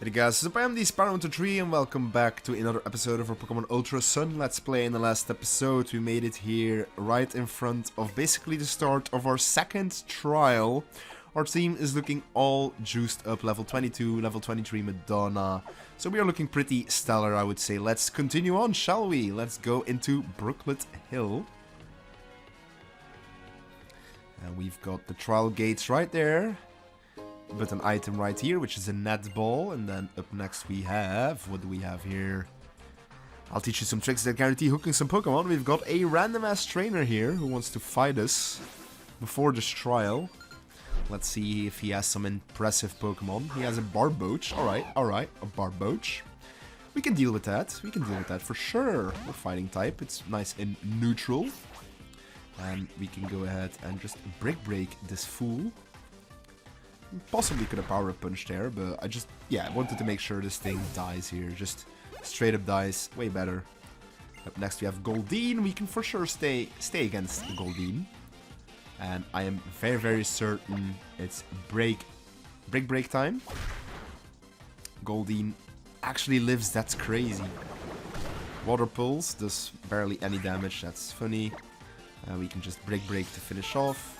Hey guys, I am the Sparrow123 and welcome back to another episode of our Pokemon Ultra Sun Let's Play. In the last episode we made it here right in front of basically the start of our second trial. Our team is looking all juiced up, level 22, level 23 Madonna. So we are looking pretty stellar, I would say. Let's continue on, shall we? Let's go into Brooklet Hill. And we've got the trial gates right there. But an item right here, which is a net ball. And then up next we have... What do we have here? I'll teach you some tricks that guarantee hooking some Pokemon. We've got a random-ass trainer here who wants to fight us before this trial. Let's see if he has some impressive Pokemon. He has a Barboach. Alright, a Barboach. We can deal with that. We can deal with that for sure. We're fighting type. It's nice and neutral. And we can go ahead and just break this fool. Possibly could have power up punch there, but I wanted to make sure this thing dies here. Just straight up dies, way better. Up next we have Goldeen. We can for sure stay against Goldeen. And I am very certain it's break time. Goldeen actually lives, that's crazy. Water Pulse does barely any damage, that's funny. We can just break to finish off.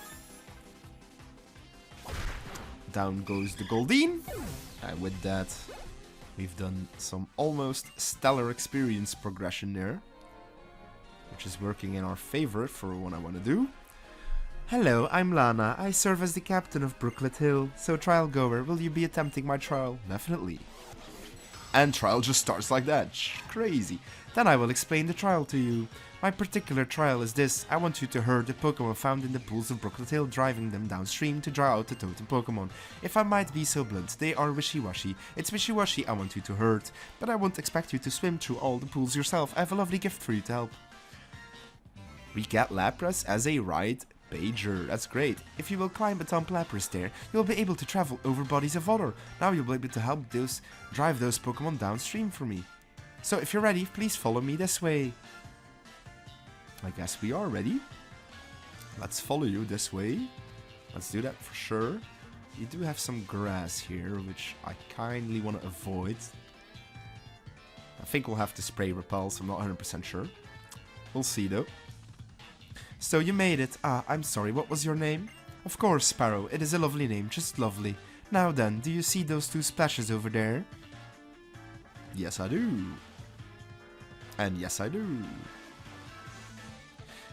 Down goes the Goldeen. And with that, we've done some almost stellar experience progression there. Which is working in our favor for what I want to do. Hello, I'm Lana. I serve as the captain of Brooklet Hill. So, trial goer, will you be attempting my trial? Definitely. And trial just starts like that. Crazy. Then I will explain the trial to you. My particular trial is this. I want you to herd the Pokemon found in the pools of Brooklet Hill, driving them downstream to draw out the totem Pokemon. If I might be so blunt, they are wishy-washy. It's wishy-washy I want you to herd, but I won't expect you to swim through all the pools yourself. I have a lovely gift for you to help. We get Lapras as a ride pager. That's great. If you will climb atop Lapras there, you'll be able to travel over bodies of water. Now you'll be able to help drive those Pokemon downstream for me. So if you're ready, please follow me this way. I guess we are ready. Let's follow you this way. Let's do that for sure. You do have some grass here, which I kindly want to avoid. I think we'll have to spray repels, I'm not 100% sure. We'll see though. So you made it. Ah, I'm sorry, what was your name? Of course, Sparrow, it is a lovely name, just lovely. Now then, do you see those two splashes over there? Yes, I do. And yes, I do.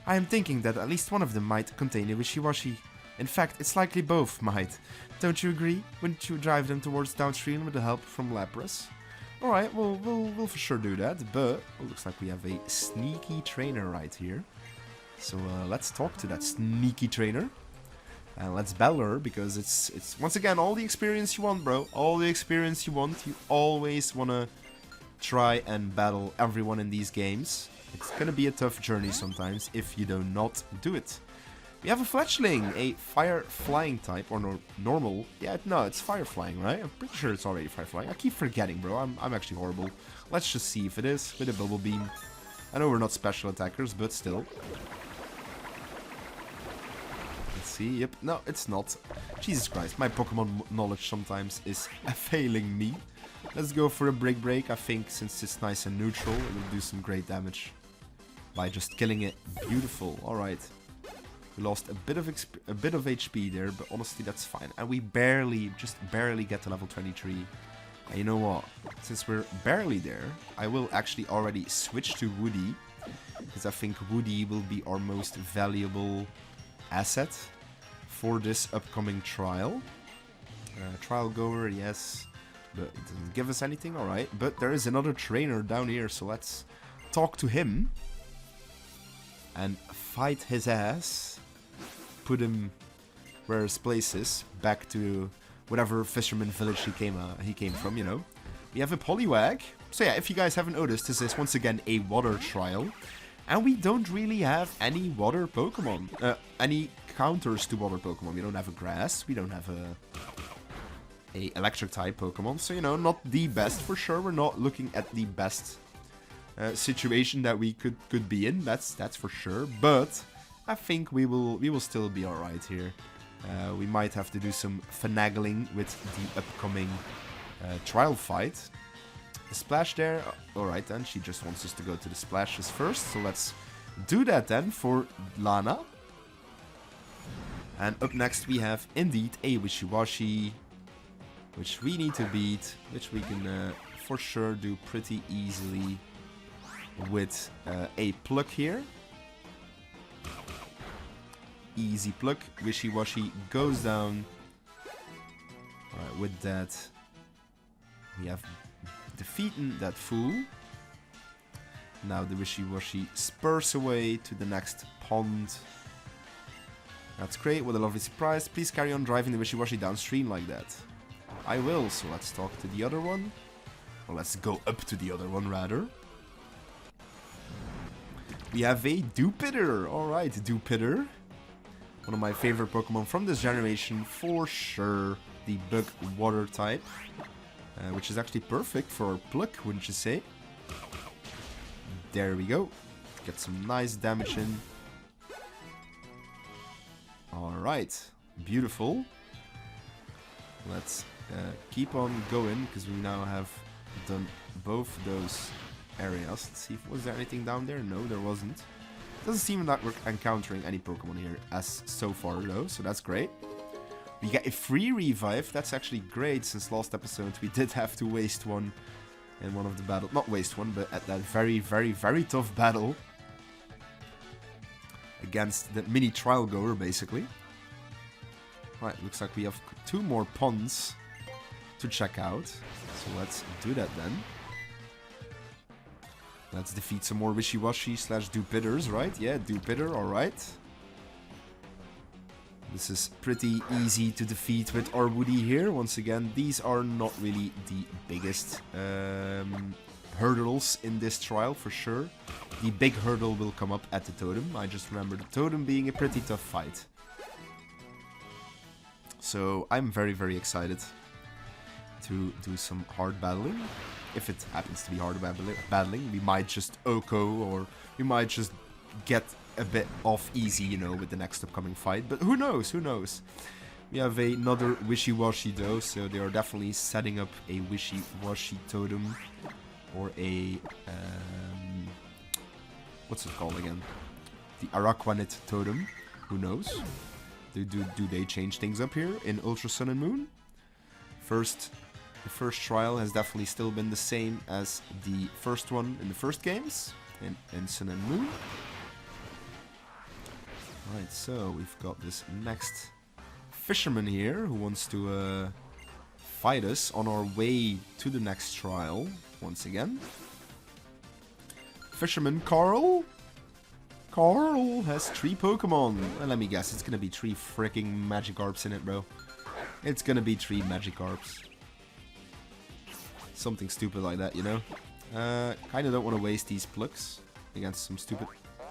I am thinking that at least one of them might contain a wishy-washy. In fact, it's likely both might. Don't you agree? Wouldn't you drive them towards downstream with the help from Lapras? Alright, we'll for sure do that, but it looks like we have a sneaky trainer right here. So let's talk to that sneaky trainer. And let's battle her, because it's once again all the experience you want, bro. All the experience you want. You always want to try and battle everyone in these games. It's gonna be a tough journey sometimes if you do not do it. We have a fletchling, a fire flying type, or normal. Yeah, no, it's fire flying, right? I'm pretty sure it's already fire flying. I keep forgetting, bro. I'm actually horrible. Let's just see if it is with a bubble beam. I know we're not special attackers, but still. Let's see. Yep. No, it's not. Jesus Christ, my Pokemon knowledge sometimes is failing me. Let's go for a break. I think since it's nice and neutral, it will do some great damage by just killing it. Beautiful. All right. We lost a bit of HP there, but honestly that's fine. And we just barely get to level 23. And you know what? Since we're barely there, I will actually already switch to Woody, because I think Woody will be our most valuable asset for this upcoming trial. Trial goer, yes. But it doesn't give us anything, alright. But there is another trainer down here, so let's talk to him. And fight his ass. Put him where his place is. Back to whatever fisherman village he came from, you know. We have a Poliwag. So yeah, if you guys haven't noticed, this is once again a water trial. And we don't really have any water Pokemon. Any counters to water Pokemon. We don't have a grass. We don't have a electric type Pokemon, so you know, not the best for sure. We're not looking at the best situation that we could be in. That's for sure. But I think we will still be all right here. We might have to do some finagling with the upcoming trial fight. The splash there. Alright then, she just wants us to go to the splashes first. So let's do that then for Lana. And up next we have indeed a Wishy-Washy, which we need to beat, which we can for sure do pretty easily with a pluck here. Easy pluck. Wishy-Washy goes down. Alright, with that we have defeaten that fool. Now the Wishy-Washy spurs away to the next pond. That's great, what a lovely surprise. Please carry on driving the Wishy-Washy downstream like that. I will, so let's talk to the other one. Or let's go up to the other one, rather. We have a Dupitter. Alright, Dupitter. One of my favorite Pokemon from this generation, for sure. The Bug Water type. Which is actually perfect for Pluck, wouldn't you say? There we go. Get some nice damage in. Alright, beautiful. Let's keep on going, because we now have done both those areas. Let's see, was there anything down there? No, there wasn't. Doesn't seem that we're encountering any Pokemon here as so far though, so that's great. We get a free revive, that's actually great, since last episode we did have to waste one in one of the battles. Not waste one, but at that very, very, very tough battle against the mini trial goer, basically. Right, looks like we have 2 more ponds to check out. So let's do that then. Let's defeat some more Wishy-Washy / Dupitters, right? Yeah, Dupitter, alright. This is pretty easy to defeat with our Woody here. Once again, these are not really the biggest hurdles in this trial, for sure. The big hurdle will come up at the totem. I just remember the totem being a pretty tough fight. So I'm very, very excited to do some hard battling. If it happens to be hard battling, we might just OHKO, or we might just get a bit off easy, you know, with the next upcoming fight. But who knows, who knows? We have another Wishy-Washy though, so they are definitely setting up a Wishy-Washy totem. Or a... what's it called again? The Araquanid totem. Who knows? Do they change things up here in Ultra Sun and Moon? The first trial has definitely still been the same as the first one in the first games. In Sun and Moon. Right, so we've got this next fisherman here who wants to fight us on our way to the next trial. Once again. Fisherman Carl? Carl has 3 Pokemon. Well, let me guess, it's gonna be 3 freaking Magikarps in it, bro. It's gonna be 3 Magikarps. Something stupid like that, you know? Kinda don't want to waste these plucks against some stupid...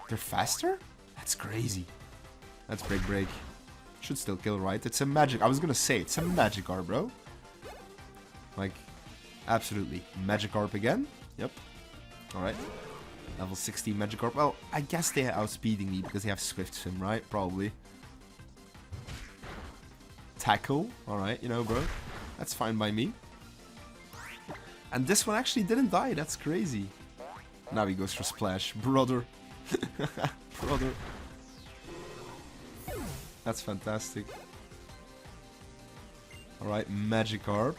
They're faster? That's crazy. That's break. Should still kill, right? It's a magic... I was gonna say, it's a Magikarp, bro. Like, absolutely. Magikarp again? Yep. Alright. Level 16 Magikarp. Well, I guess they're outspeeding me because they have Swift Swim, right? Probably. Tackle. Alright, you know, bro. That's fine by me. And this one actually didn't die. That's crazy. Now he goes for Splash. Brother. Brother. That's fantastic. Alright, Magikarp.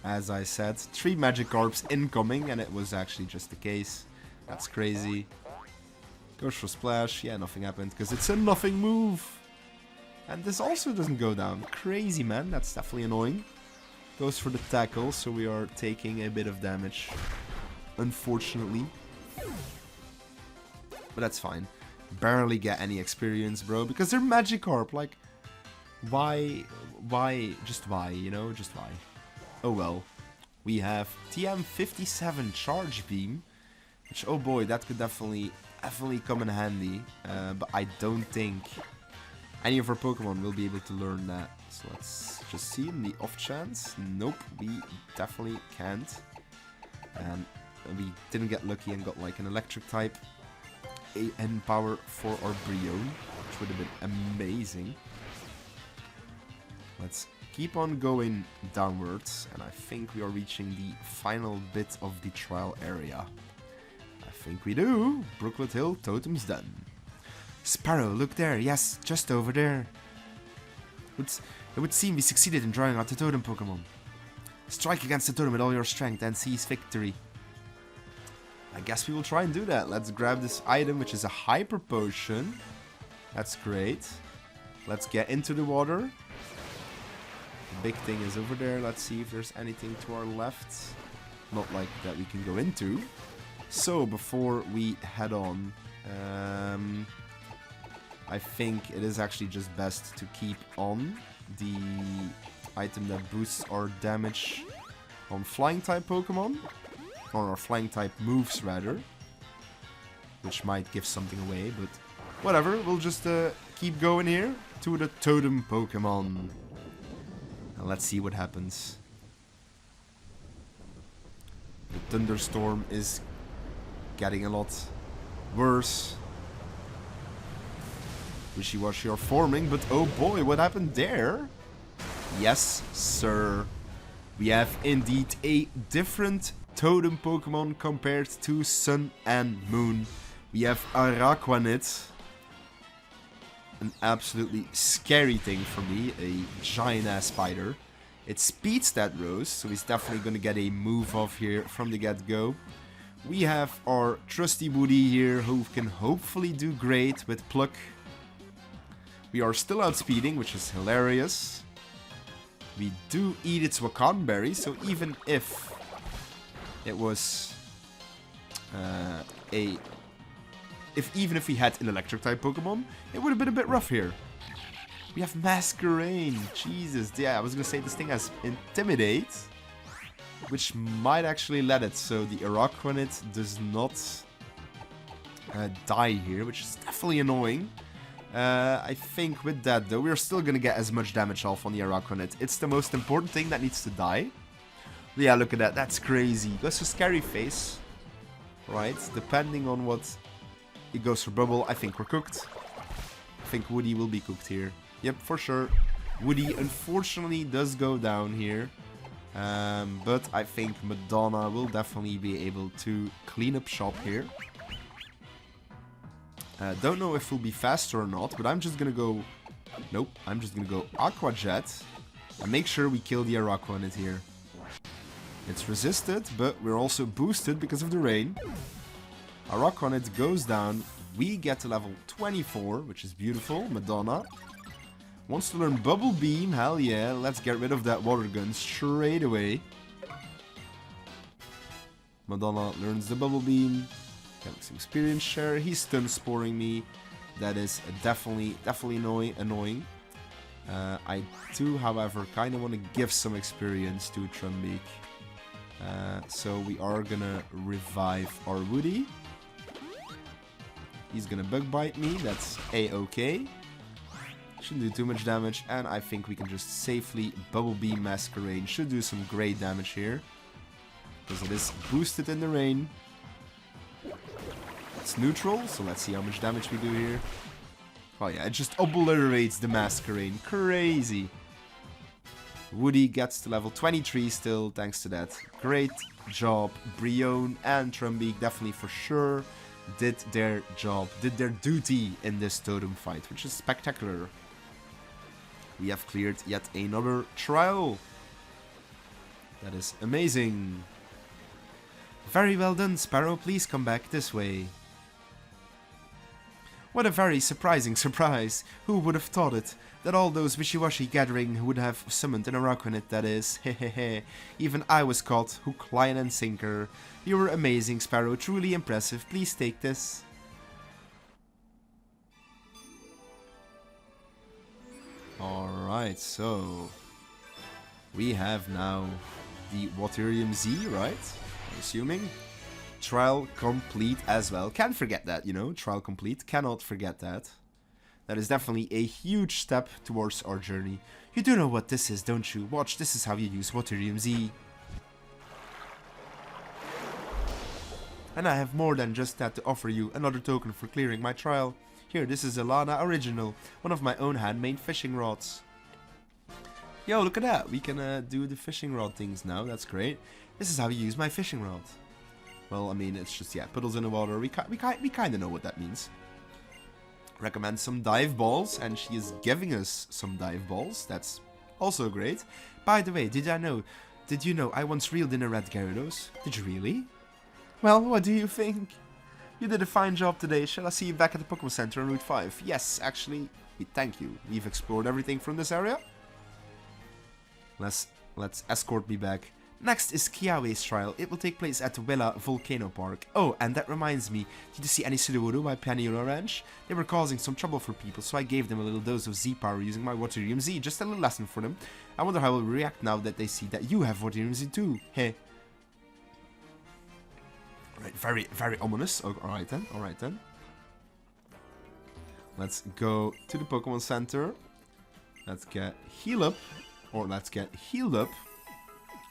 As I said, 3 Magikarps incoming, and it was actually just the case. That's crazy. Goes for Splash. Yeah, nothing happened, because it's a nothing move. And this also doesn't go down. Crazy, man. That's definitely annoying. Goes for the tackle, so we are taking a bit of damage. Unfortunately. But that's fine. Barely get any experience, bro, because they're Magikarp. Like, why, just why, you know, just why. Oh well. We have TM57 Charge Beam, which, oh boy, that could definitely come in handy. But I don't think any of our Pokemon will be able to learn that. So let's just see in the off chance. Nope, we definitely can't. And we didn't get lucky and got like an electric type AN power for our Brion, which would have been amazing. Let's keep on going downwards, and I think we are reaching the final bit of the trial area. I think we do. Brooklet Hill totem's done. Sparrow, look there. Yes, just over there. It would seem we succeeded in drawing out the totem Pokemon. Strike against the totem with all your strength and seize victory. I guess we will try and do that. Let's grab this item, which is a Hyper Potion. That's great. Let's get into the water. The big thing is over there. Let's see if there's anything to our left. Not like that we can go into. So, before we head on, I think it is actually just best to keep on the item that boosts our damage on flying type Pokemon. Or our flying type moves rather. Which might give something away, but whatever. We'll just keep going here to the totem Pokemon. And let's see what happens. The thunderstorm is getting a lot worse. Wishy-washy are forming, but oh boy, what happened there? Yes, sir. We have indeed a different totem Pokemon compared to Sun and Moon. We have Araquanid. An absolutely scary thing for me. A giant-ass spider. It speeds that Rose, so he's definitely going to get a move off here from the get-go. We have our trusty Woody here, who can hopefully do great with Pluck. We are still outspeeding, which is hilarious. We do eat its Wakan Berry, so even if it was even if we had an electric type Pokemon, it would have been a bit rough here. We have Masquerain. Jesus, yeah, I was gonna say this thing has Intimidate, which might actually let it. So the Araquanid does not die here, which is definitely annoying. I think with that though, we're still gonna get as much damage off on the Araquanid. It's the most important thing that needs to die. Yeah, look at that. That's crazy. Goes for Scary Face. Right, depending on what it goes for Bubble, I think we're cooked. I think Woody will be cooked here. Yep, for sure. Woody unfortunately does go down here. But I think Madonna will definitely be able to clean up shop here. Don't know if we'll be faster or not, but I'm just gonna go... Nope, I'm just gonna go Aqua Jet. And make sure we kill the Araquanid here. It's resisted, but we're also boosted because of the rain. Araquanid goes down. We get to level 24, which is beautiful. Madonna wants to learn Bubble Beam. Hell yeah, let's get rid of that water gun straight away. Madonna learns the Bubble Beam. Getting some experience share. He's stun sporing me. That is definitely annoying. I do, however, kind of want to give some experience to Trumbeak. So we are gonna revive our Woody. He's gonna bug bite me. That's a-okay. Shouldn't do too much damage, and I think we can just safely Bubble Beam Masquerain. Should do some great damage here, because it is boosted in the rain. It's neutral, so let's see how much damage we do here. Oh yeah, it just obliterates the Masquerain. Crazy. Woody gets to level 23 still, thanks to that. Great job. Brion and Trumbeak definitely for sure did their job, did their duty in this totem fight, which is spectacular. We have cleared yet another trial. That is amazing. Very well done, Sparrow. Please come back this way. What a very surprising surprise. Who would have thought it? That all those wishy-washy gathering would have summoned an Araquanid, that is. Hehehe. Even I was caught, hook, line and sinker. You were amazing, Sparrow. Truly impressive. Please take this. Alright, so... we have now the Waterium Z, right? I'm assuming. Trial complete as well. Can't forget that, you know. Trial complete. Cannot forget that. That is definitely a huge step towards our journey. You do know what this is, don't you? Watch, this is how you use Waterium Z. And I have more than just that to offer you. Another token for clearing my trial. Here, this is a Lana original. One of my own handmade fishing rods. Yo, look at that. We can do the fishing rod things now. That's great. This is how you use my fishing rod. Well, I mean, it's just, yeah, puddles in the water. We kind of know what that means. Recommend some dive balls, and she is giving us some dive balls. That's also great. By the way, did you know I once reeled in a red Gyarados? Did you really? Well, what do you think? You did a fine job today. Shall I see you back at the Pokémon Center on Route 5? Yes, actually, thank you. We've explored everything from this area. Let's escort me back. Next is Kiawe's trial. It will take place at the Willa Volcano Park. Oh, and that reminds me, did you see any Sudowoodo by Paniolo Ranch? They were causing some trouble for people, so I gave them a little dose of Z-Power using my Waterium Z. Just a little lesson for them. I wonder how they'll react now that they see that you have Waterium Z too. Heh. Right, very ominous. Oh, alright then. Let's go to the Pokemon Center. Let's get healed up.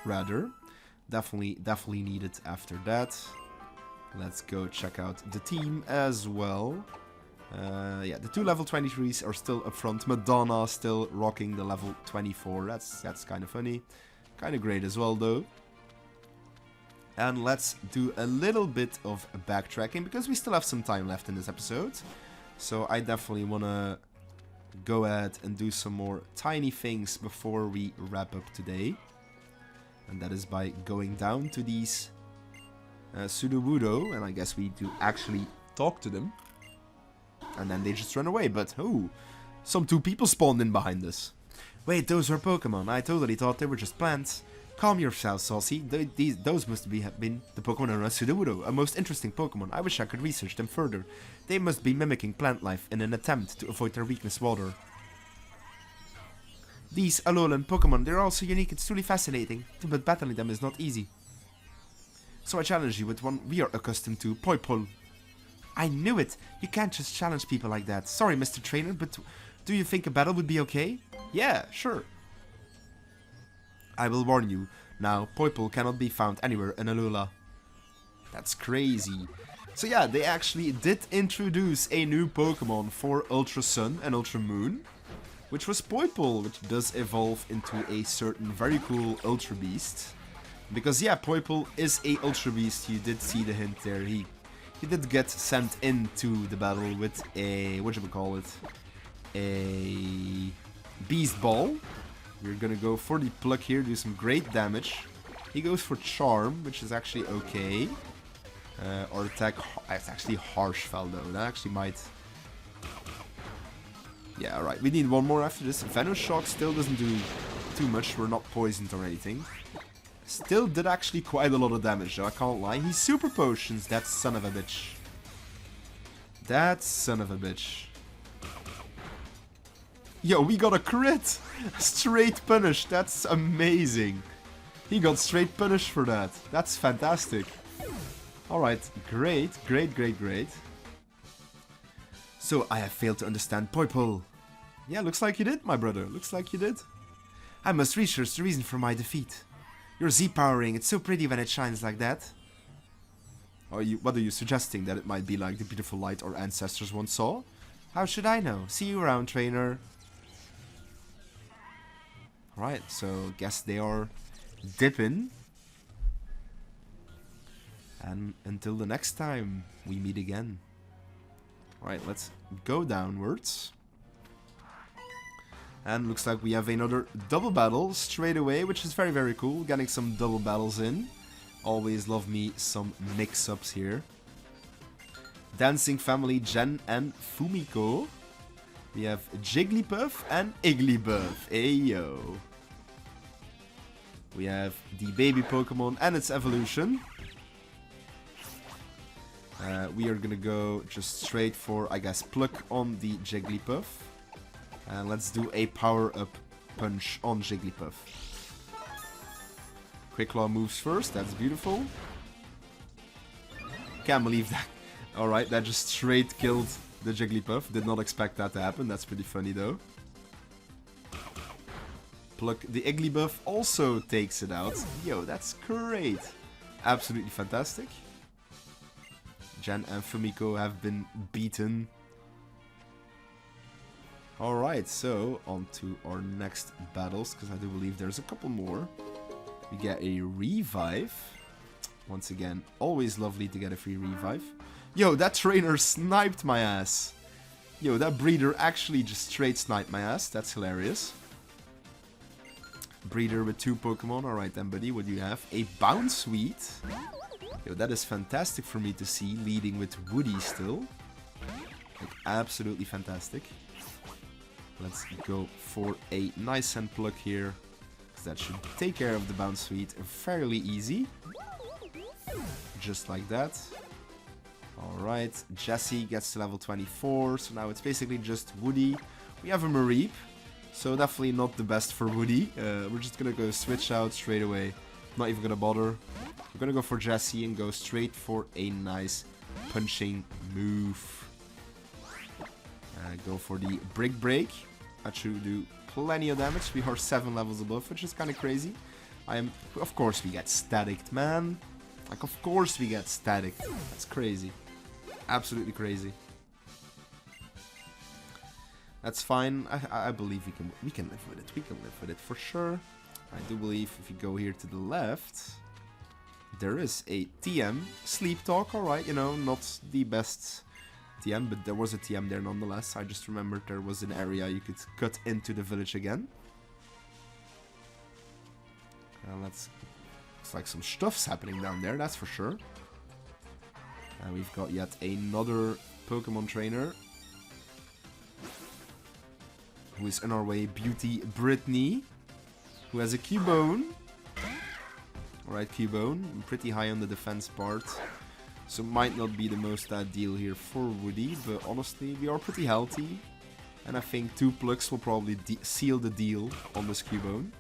Rather. Definitely need it after that. Let's go check out the team as well. Yeah, the two level 23s are still up front. Madonna still rocking the level 24. That's kind of funny. Kind of great as well, though. And let's do a little bit of backtracking, because we still have some time left in this episode. So I definitely want to go ahead and do some more tiny things before we wrap up today. And that is by going down to these Sudowoodo, and I guess we do actually talk to them. And then they just run away, but oh, some two people spawned in behind us. Wait, those were Pokemon. I totally thought they were just plants. Calm yourself, Saucy. Those must have been the Pokemon known as Sudowoodo, a most interesting Pokemon. I wish I could research them further. They must be mimicking plant life in an attempt to avoid their weakness, water. These alolan Pokemon, they're also unique. It's truly fascinating, but battling them is not easy. So I challenge you with one we are accustomed to, Poipole. I knew it! You can't just challenge people like that. Sorry, Mr. Trainer, but do you think a battle would be okay? Yeah, sure. I will warn you. Now, Poipole cannot be found anywhere in Alola. That's crazy. So yeah, they actually did introduce a new Pokemon for Ultra Sun and Ultra Moon, which was Poipole, which does evolve into a certain very cool Ultra Beast. Because yeah, Poipole is a Ultra Beast. You did see the hint there. He did get sent into the battle with a, a Beast Ball. We're gonna go for the Pluck here, do some great damage. He goes for Charm, which is actually okay. Or attack, it's actually Harsh Fell though. That actually might... Yeah, alright, we need one more after this. Venom Shock still doesn't do too much, we're not poisoned or anything. Still did actually quite a lot of damage though, I can't lie. He's Super Potions, that son of a bitch. That son of a bitch. Yo, we got a crit! Straight punish, that's amazing. He got straight punish for that. That's fantastic. Alright, great. So, I have failed to understand Poipole. Yeah, looks like you did, my brother. Looks like you did. I must research the reason for my defeat. Your Z-powering, it's so pretty when it shines like that. What are you suggesting? That it might be like the beautiful light our ancestors once saw? How should I know? See you around, trainer. Alright, so guess they are dipping. And until the next time we meet again. Alright, let's go downwards. And looks like we have another double battle straight away, which is very cool. Getting some double battles in. Always love me some mix-ups here. Dancing Family Jen and Fumiko. We have Jigglypuff and Igglybuff. Ayo. We have the baby Pokemon and its evolution. We are gonna go just straight for, I guess, Pluck on the Jigglypuff. And let's do a power-up punch on Jigglypuff. Quick Claw moves first, that's beautiful. Can't believe that. Alright, that just straight killed the Jigglypuff. Did not expect that to happen, that's pretty funny though. Pluck the Igglybuff also takes it out. Yo, that's great. Absolutely fantastic. Jen and Fumiko have been beaten. Alright, so on to our next battles, because I do believe there's a couple more. We get a revive. Once again, always lovely to get a free revive. Yo, that trainer sniped my ass. Yo, that breeder actually just straight sniped my ass. That's hilarious. Breeder with 2 Pokemon. Alright then, buddy, what do you have? A Bounsweet. Yo, that is fantastic for me to see, leading with Woody still. Like, absolutely fantastic. Let's go for a nice Scent Pluck here. That should take care of the Bounsweet fairly easy. Just like that. Alright, Jessie gets to level 24, so now it's basically just Woody. We have a Mareep, so definitely not the best for Woody. We're just gonna go switch out straight away. Not even gonna bother. We're gonna go for Jessie and go straight for a nice punching move. Go for the Brick Break. That should do plenty of damage. We are 7 levels above, which is kind of crazy. Of course we get staticked, man. Like, of course we get staticked. That's crazy. Absolutely crazy. That's fine. I believe we can live with it. We can live with it for sure. I do believe if you go here to the left, there is a TM. Sleep Talk, alright, you know, not the best TM, but there was a TM there nonetheless. I just remembered there was an area you could cut into the village again. Looks like some stuff's happening down there, that's for sure. And we've got yet another Pokemon trainer who is in our way, Beauty Brittany, who has a Cubone. Alright, Cubone, pretty high on the defense part. So might not be the most ideal here for Woody, but honestly, we are pretty healthy. And I think 2 plucks will probably seal the deal on this Cubone.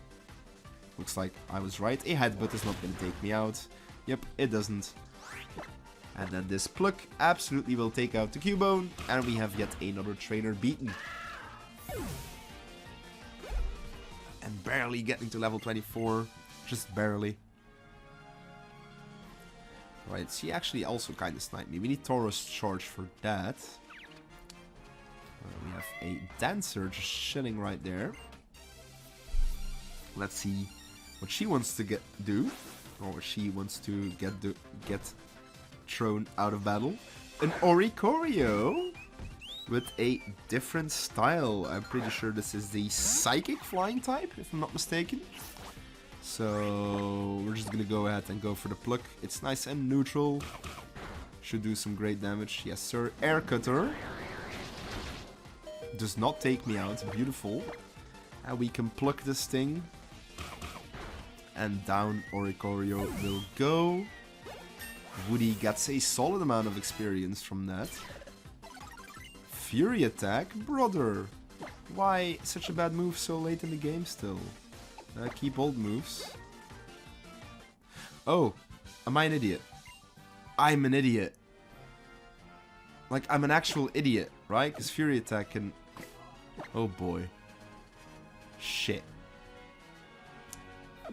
Looks like I was right. A headbutt is not going to take me out. Yep, it doesn't. And then this pluck absolutely will take out the Cubone. And we have yet another trainer beaten. And barely getting to level 24. Just barely. Right, she actually also kind of sniped me. We need Taurus Charge for that. We have a Dancer just chilling right there. Let's see what she wants to do. Or she wants to get thrown out of battle. An Oricorio with a different style. I'm pretty sure this is the Psychic Flying type, if I'm not mistaken. So we're just gonna go ahead and go for the pluck. It's nice and neutral. Should do some great damage. Yes, sir. Air Cutter. Does not take me out. Beautiful. And we can pluck this thing. And down Oricorio will go. Woody gets a solid amount of experience from that. Fury Attack? Brother! Why such a bad move so late in the game still? Keep old moves. Oh, am I an idiot? I'm an idiot. Like, I'm an actual idiot, right? Because Fury Attack can... Oh boy. Shit.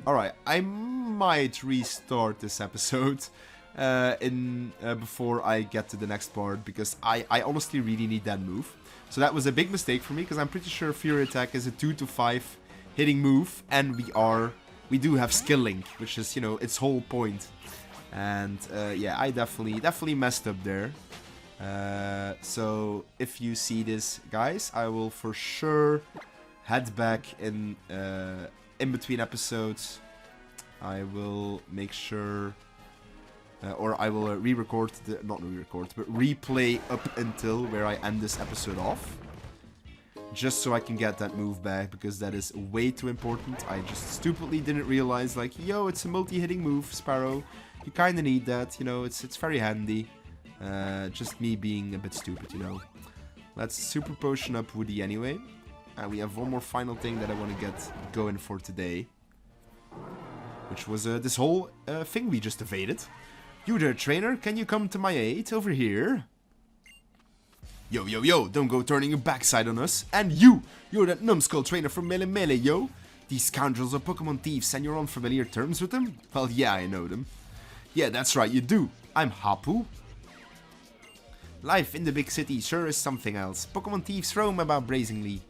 Alright, I might restart this episode before I get to the next part, because I honestly really need that move. So that was a big mistake for me, because I'm pretty sure Fury Attack is a 2 to 5 hitting move, and we do have Skill Link, which is, you know, its whole point. And yeah, I definitely messed up there. So if you see this, guys, I will for sure head back in between episodes. I will make sure, or I will re-record, not re-record, but replay up until where I end this episode off. Just so I can get that move back, because that is way too important. I just stupidly didn't realize, like, yo, it's a multi-hitting move, Sparrow. You kinda need that, you know, it's very handy. Just me being a bit stupid, you know. Let's Super Potion up Woody anyway. And we have one more final thing that I want to get going for today. Which was this whole thing we just evaded. You there, trainer, can you come to my aid over here? Yo, yo, yo, don't go turning your backside on us. And you're that numbskull trainer from Melee Melee, yo. These scoundrels are Pokemon thieves and you're on familiar terms with them? Well, yeah, I know them. Yeah, that's right, you do. I'm Hapu. Life in the big city sure is something else. Pokemon thieves roam about brazenly.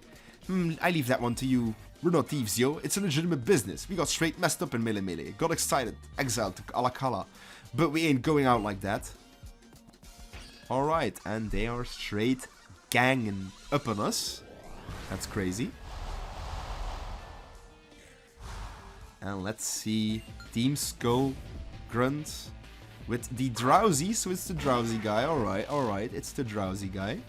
I leave that one to you. We're not thieves, yo. It's a legitimate business. We got straight messed up in Melee Melee. Got excited, exiled to Alakala. But we ain't going out like that. Alright, and they are straight ganging up on us. That's crazy. And let's see. Team Skull Grunt with the Drowsy. So it's the Drowsy guy. Alright, alright. It's the Drowsy guy.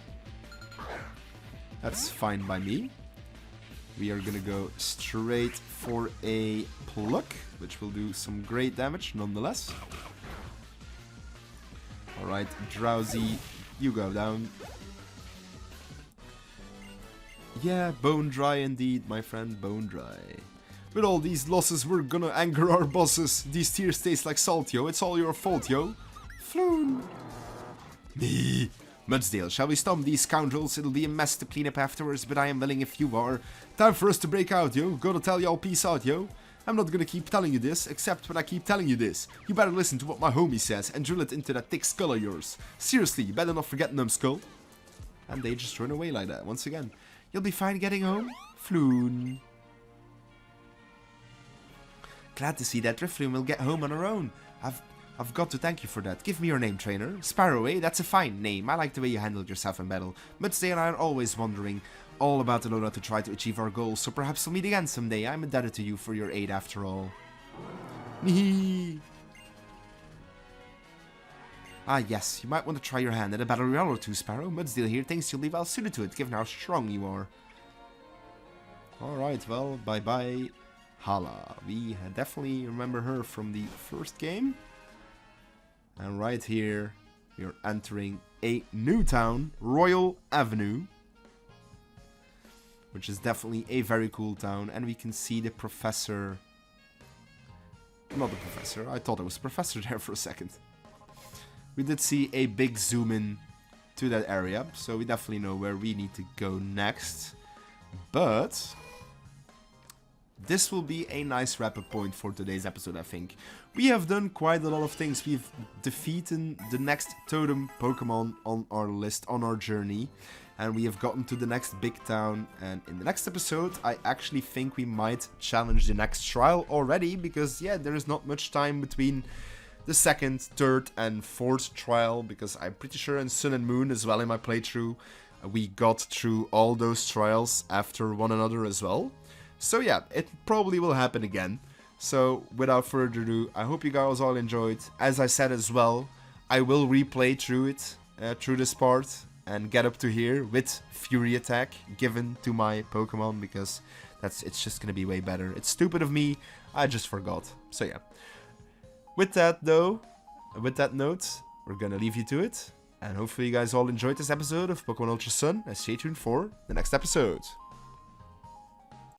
That's fine by me. We are gonna go straight for a Pluck, which will do some great damage nonetheless. Alright, Drowsy, you go down. Yeah, Bone Dry indeed, my friend, Bone Dry. With all these losses, we're gonna anger our bosses. These tears taste like salt, yo. It's all your fault, yo. Floon. Me. Mudsdale, shall we stomp these scoundrels? It'll be a mess to clean up afterwards, but I am willing if you are. Time for us to break out, yo. Gotta tell y'all peace out, yo. I'm not gonna keep telling you this, except when I keep telling you this. You better listen to what my homie says and drill it into that thick skull of yours. Seriously, you better not forget numbskull. And they just run away like that, once again. You'll be fine getting home? Floon. Glad to see that Drifloon will get home on her own. I've got to thank you for that. Give me your name, trainer. Sparrow, eh? That's a fine name. I like the way you handled yourself in battle. Mudsdale and I are always wondering all about Alola to try to achieve our goals, so perhaps we'll meet again someday. I'm indebted to you for your aid after all. Ah yes, you might want to try your hand at a battle royale or two, Sparrow. Mudsdale here thinks you'll be well suited to it, given how strong you are. Alright, well, bye-bye, Hala. We definitely remember her from the first game. And right here, we are entering a new town, Royal Avenue. Which is definitely a very cool town. And we can see the professor. Not the professor, I thought it was professor there for a second. We did see a big zoom in to that area. So we definitely know where we need to go next. But this will be a nice wrap-up point for today's episode, I think. We have done quite a lot of things. We've defeated the next totem Pokemon on our list, on our journey. And we have gotten to the next big town. And in the next episode, I actually think we might challenge the next trial already. Because, yeah, there is not much time between the second, third, and fourth trial. Because I'm pretty sure in Sun and Moon as well in my playthrough, we got through all those trials after one another as well. So yeah, it probably will happen again. So without further ado, I hope you guys all enjoyed. As I said as well, I will replay through it, through this part, and get up to here with Fury Attack given to my Pokemon, because it's just gonna be way better. It's stupid of me, I just forgot. So yeah. With that though, with that note, we're gonna leave you to it. And hopefully you guys all enjoyed this episode of Pokemon Ultra Sun, and stay tuned for the next episode.